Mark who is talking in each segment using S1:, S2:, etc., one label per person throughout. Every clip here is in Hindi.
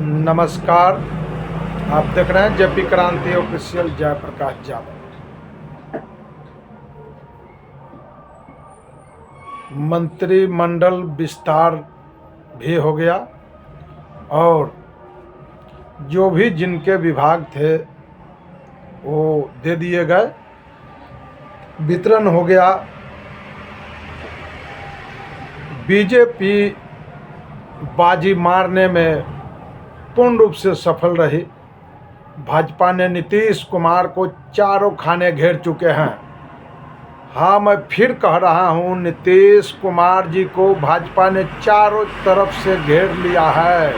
S1: नमस्कार। आप देख रहे हैं जेपी क्रांति ऑफिशियल जयप्रकाश यादव। मंत्रिमंडल विस्तार भी हो गया और जो भी जिनके विभाग थे वो दे दिए गए, वितरण हो गया। बीजेपी बाजी मारने में पूर्ण रूप से सफल रही। भाजपा ने नीतीश कुमार को चारों खाने घेर चुके हैं। हाँ, मैं फिर कह रहा हूँ, नीतीश कुमार जी को भाजपा ने चारों तरफ से घेर लिया है,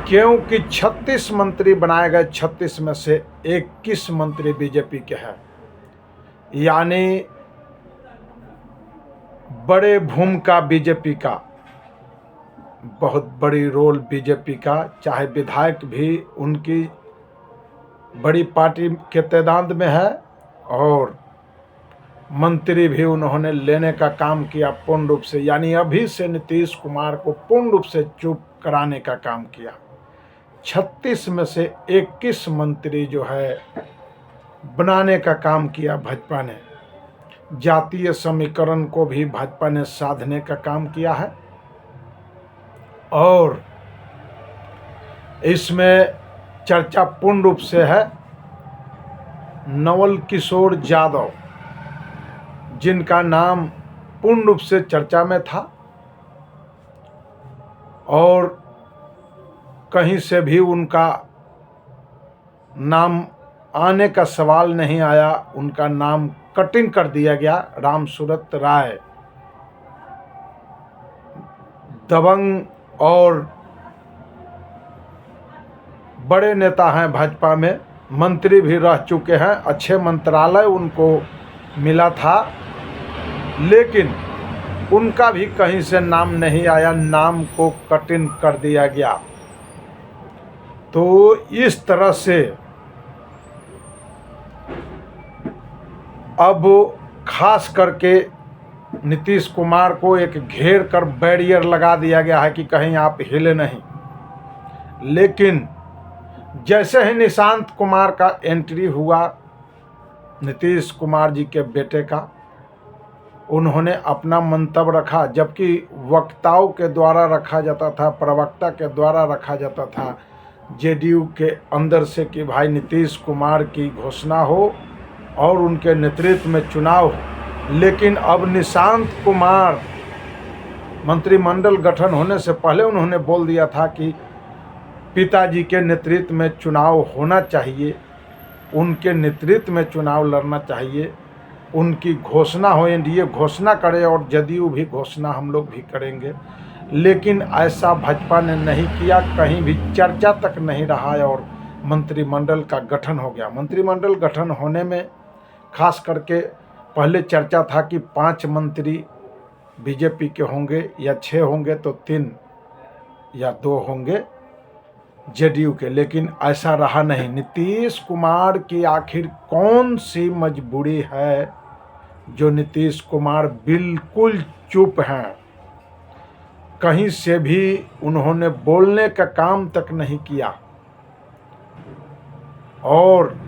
S1: क्योंकि 36 मंत्री बनाए गए। 36 में से 21 मंत्री बीजेपी के हैं, यानी बड़े भूमिका बीजेपी का, बहुत बड़ी रोल बीजेपी का। चाहे विधायक भी उनकी बड़ी पार्टी के तैदाद में है और मंत्री भी उन्होंने लेने का काम किया पूर्ण रूप से, यानी अभी से नीतीश कुमार को पूर्ण रूप से चुप कराने का काम किया। 36 में से 21 मंत्री जो है बनाने का काम किया भाजपा ने। जातीय समीकरण को भी भाजपा ने साधने का काम किया है और इसमें चर्चा पूर्ण रूप से है नवल किशोर यादव, जिनका नाम पूर्ण रूप से चर्चा में था और कहीं से भी उनका नाम आने का सवाल नहीं आया। उनका नाम कटिंग कर दिया गया। रामसूरत राय दबंग और बड़े नेता हैं भाजपा में, मंत्री भी रह चुके हैं, अच्छे मंत्रालय उनको मिला था, लेकिन उनका भी कहीं से नाम नहीं आया, नाम को कटिंग कर दिया गया। तो इस तरह से अब खास करके नीतीश कुमार को एक घेर कर बैरियर लगा दिया गया है कि कहीं आप हिले नहीं। लेकिन जैसे ही निशांत कुमार का एंट्री हुआ, नीतीश कुमार जी के बेटे का, उन्होंने अपना मंतव्य रखा, जबकि वक्ताओं के द्वारा रखा जाता था, प्रवक्ता के द्वारा रखा जाता था जेडीयू के अंदर से कि भाई नीतीश कुमार की घोषणा हो और उनके नेतृत्व में चुनाव हो। लेकिन अब निशांत कुमार मंत्रिमंडल गठन होने से पहले उन्होंने बोल दिया था कि पिताजी के नेतृत्व में चुनाव होना चाहिए, उनके नेतृत्व में चुनाव लड़ना चाहिए, उनकी घोषणा हो, एनडीए घोषणा करे और जदयू भी घोषणा हम लोग भी करेंगे। लेकिन ऐसा भाजपा ने नहीं किया, कहीं भी चर्चा तक नहीं रहा और मंत्रिमंडल का गठन हो गया। मंत्रिमंडल गठन होने में खास करके पहले चर्चा था कि 5 मंत्री बीजेपी के होंगे या 6 होंगे तो 3 या 2 होंगे जेडीयू के, लेकिन ऐसा रहा नहीं। नीतीश कुमार की आखिर कौन सी मजबूरी है जो नीतीश कुमार बिल्कुल चुप हैं, कहीं से भी उन्होंने बोलने का काम तक नहीं किया। और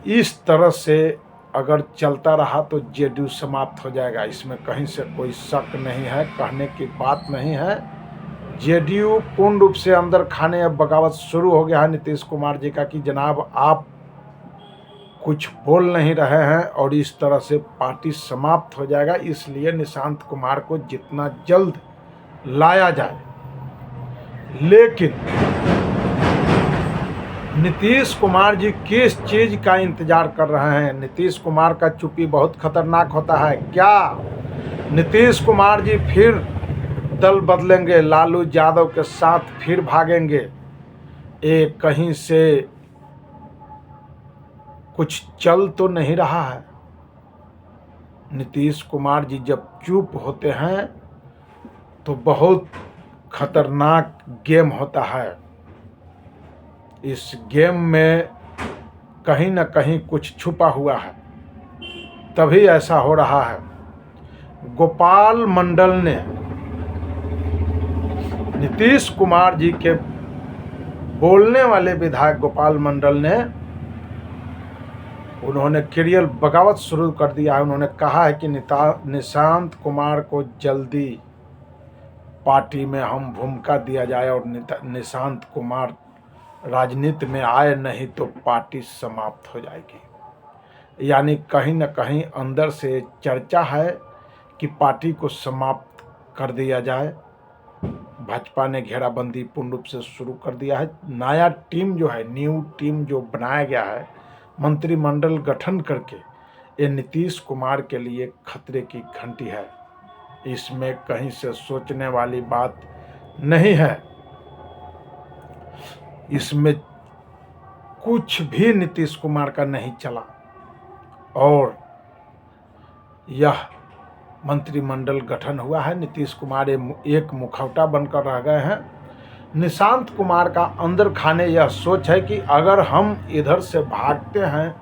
S1: इस तरह से अगर चलता रहा तो जेडीयू समाप्त हो जाएगा, इसमें कहीं से कोई शक नहीं है, कहने की बात नहीं है। जेडीयू पूर्ण रूप से अंदर खाने अब बगावत शुरू हो गया है नीतीश कुमार जी का कि जनाब आप कुछ बोल नहीं रहे हैं और इस तरह से पार्टी समाप्त हो जाएगा। इसलिए निशांत कुमार को जितना जल्द लाया जाए। लेकिन नीतीश कुमार जी किस चीज़ का इंतजार कर रहे हैं? नीतीश कुमार का चुप्पी बहुत खतरनाक होता है। क्या नीतीश कुमार जी फिर दल बदलेंगे, लालू यादव के साथ फिर भागेंगे? ये कहीं से कुछ चल तो नहीं रहा है। नीतीश कुमार जी जब चुप होते हैं तो बहुत खतरनाक गेम होता है। इस गेम में कहीं न कहीं कुछ छुपा हुआ है, तभी ऐसा हो रहा है। गोपाल मंडल ने नीतीश कुमार जी के बोलने वाले विधायक गोपाल मंडल ने उन्होंने क्रियल बगावत शुरू कर दिया है। उन्होंने कहा है कि निशांत कुमार को जल्दी पार्टी में हम भूमिका दिया जाए और निशांत कुमार राजनीति में आए, नहीं तो पार्टी समाप्त हो जाएगी। यानी कहीं न कहीं अंदर से चर्चा है कि पार्टी को समाप्त कर दिया जाए। भाजपा ने घेराबंदी पूर्ण रूप से शुरू कर दिया है। नया टीम जो है, न्यू टीम जो बनाया गया है, मंत्रिमंडल गठन करके, ये नीतीश कुमार के लिए खतरे की घंटी है। इसमें कहीं से सोचने वाली बात नहीं है। इसमें कुछ भी नीतीश कुमार का नहीं चला और यह मंत्रिमंडल गठन हुआ है। नीतीश कुमार एक मुखौटा बनकर रह गए हैं। निशांत कुमार का अंदर खाने यह सोच है कि अगर हम इधर से भागते हैं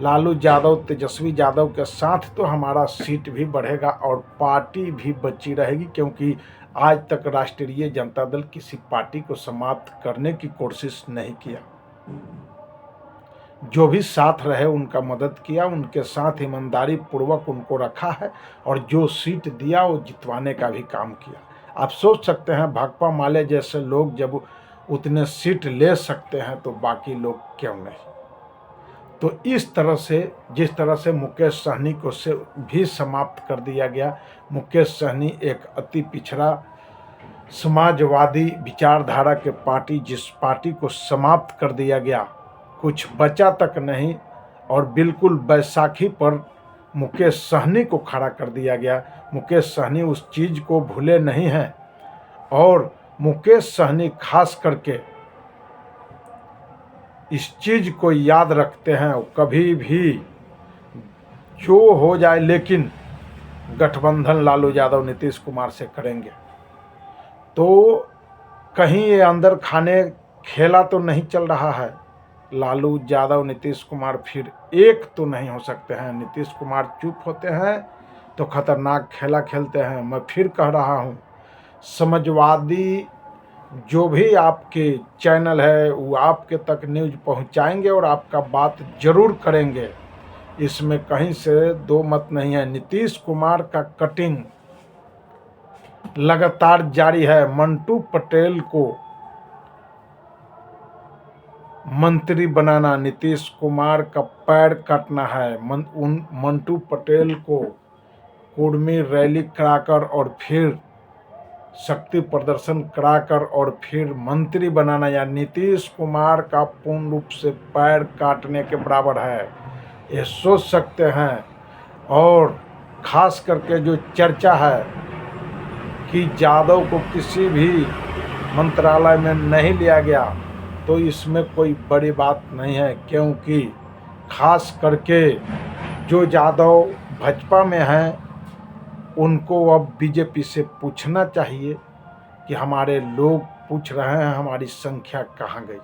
S1: लालू यादव, तेजस्वी यादव के साथ, तो हमारा सीट भी बढ़ेगा और पार्टी भी बची रहेगी, क्योंकि आज तक राष्ट्रीय जनता दल किसी पार्टी को समाप्त करने की कोशिश नहीं किया। जो भी साथ रहे उनका मदद किया, उनके साथ ईमानदारी पूर्वक उनको रखा है और जो सीट दिया वो जितवाने का भी काम किया। आप सोच सकते हैं भाकपा माले जैसे लोग जब उतने सीट ले सकते हैं तो बाकी लोग क्यों नहीं। तो इस तरह से, जिस तरह से मुकेश सहनी को से भी समाप्त कर दिया गया। मुकेश सहनी एक अति पिछड़ा समाजवादी विचारधारा के पार्टी, जिस पार्टी को समाप्त कर दिया गया, कुछ बचा तक नहीं, और बिल्कुल बैसाखी पर मुकेश सहनी को खड़ा कर दिया गया। मुकेश सहनी उस चीज़ को भूले नहीं हैं और मुकेश सहनी खास करके इस चीज़ को याद रखते हैं। कभी भी जो हो जाए, लेकिन गठबंधन लालू यादव नीतीश कुमार से करेंगे। तो कहीं ये अंदर खाने खेला तो नहीं चल रहा है। लालू यादव नीतीश कुमार फिर एक तो नहीं हो सकते हैं। नीतीश कुमार चुप होते हैं तो खतरनाक खेला खेलते हैं। मैं फिर कह रहा हूँ, समाजवादी जो भी आपके चैनल है वो आपके तक न्यूज़ पहुंचाएंगे और आपका बात जरूर करेंगे, इसमें कहीं से दो मत नहीं है। नीतीश कुमार का कटिंग लगातार जारी है। मंटू पटेल को मंत्री बनाना, नीतीश कुमार का पैर काटना है। उन मंटू पटेल को कुर्मी रैली कराकर और फिर शक्ति प्रदर्शन कराकर और फिर मंत्री बनाना, या नीतीश कुमार का पूर्ण रूप से पैर काटने के बराबर है, ये सोच सकते हैं। और खास करके जो चर्चा है कि यादव को किसी भी मंत्रालय में नहीं लिया गया, तो इसमें कोई बड़ी बात नहीं है, क्योंकि खास करके जो यादव भाजपा में हैं उनको अब बीजेपी से पूछना चाहिए कि हमारे लोग पूछ रहे हैं हमारी संख्या कहाँ गई।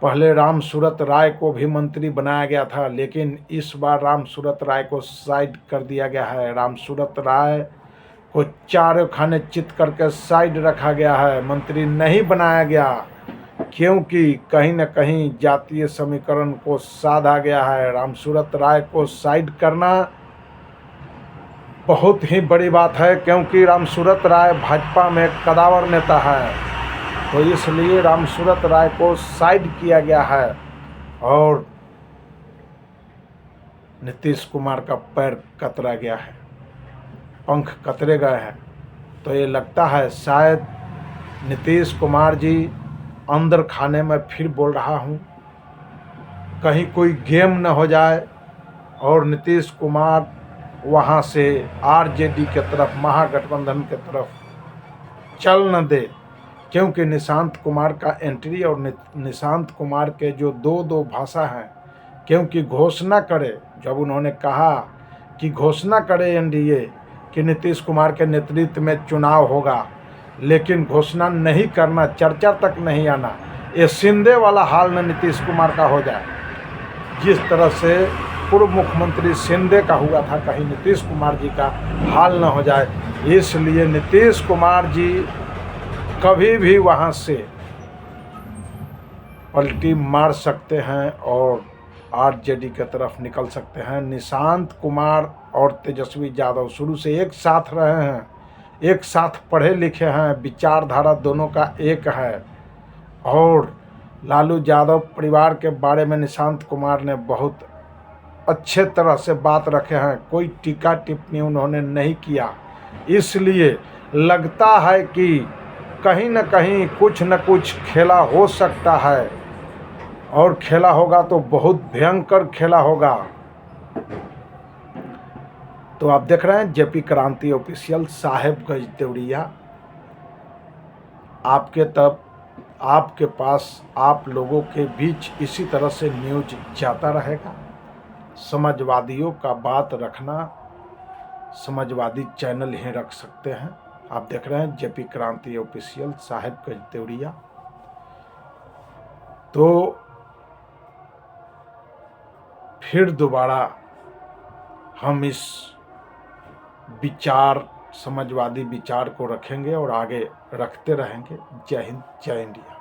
S1: पहले राम सूरत राय को भी मंत्री बनाया गया था, लेकिन इस बार राम सूरत राय को साइड कर दिया गया है। राम सूरत राय को चारों खाने चित करके साइड रखा गया है, मंत्री नहीं बनाया गया, क्योंकि कहीं न कहीं जातीय समीकरण को साधा गया है। राम सूरत राय को साइड करना बहुत ही बड़ी बात है, क्योंकि राम सूरत राय भाजपा में कदावर नेता है, तो इसलिए राम सूरत राय को साइड किया गया है और नीतीश कुमार का पैर कतरा गया है, पंख कतरे गए हैं। तो ये लगता है शायद नीतीश कुमार जी अंदर खाने में फिर बोल रहा हूँ, कहीं कोई गेम न हो जाए और नीतीश कुमार वहाँ से आरजेडी के तरफ, महागठबंधन के तरफ चल न दे, क्योंकि निशांत कुमार का एंट्री और निशांत कुमार के जो दो भाषा हैं, क्योंकि घोषणा करे, जब उन्होंने कहा कि घोषणा करे एनडीए कि नीतीश कुमार के नेतृत्व में चुनाव होगा, लेकिन घोषणा नहीं करना, चर्चा तक नहीं आना, ये शिंदे वाला हाल न नीतीश कुमार का हो जाए। जिस तरह से पूर्व मुख्यमंत्री शिंदे का हुआ था, कहीं नीतीश कुमार जी का हाल न हो जाए, इसलिए नीतीश कुमार जी कभी भी वहाँ से पलटी मार सकते हैं और आरजेडी की तरफ निकल सकते हैं। निशांत कुमार और तेजस्वी यादव शुरू से एक साथ रहे हैं, एक साथ पढ़े लिखे हैं, विचारधारा दोनों का एक है। और लालू यादव परिवार के बारे में निशांत कुमार ने बहुत अच्छे तरह से बात रखे हैं, कोई टीका टिप्पणी उन्होंने नहीं किया। इसलिए लगता है कि कहीं न कहीं कुछ न कुछ खेला हो सकता है, और खेला होगा तो बहुत भयंकर खेला होगा। तो आप देख रहे हैं जेपी क्रांति ऑफिशियल, साहेबगंज देवरिया। आपके पास, आप लोगों के बीच इसी तरह से न्यूज जाता रहेगा। समाजवादियों का बात रखना, समाजवादी चैनल ही रख सकते हैं। आप देख रहे हैं जेपी क्रांति ऑफिशियल, साहेबगंज देवरिया। तो फिर दोबारा हम इस विचार, समाजवादी विचार को रखेंगे और आगे रखते रहेंगे। जय हिंद, जय इंडिया।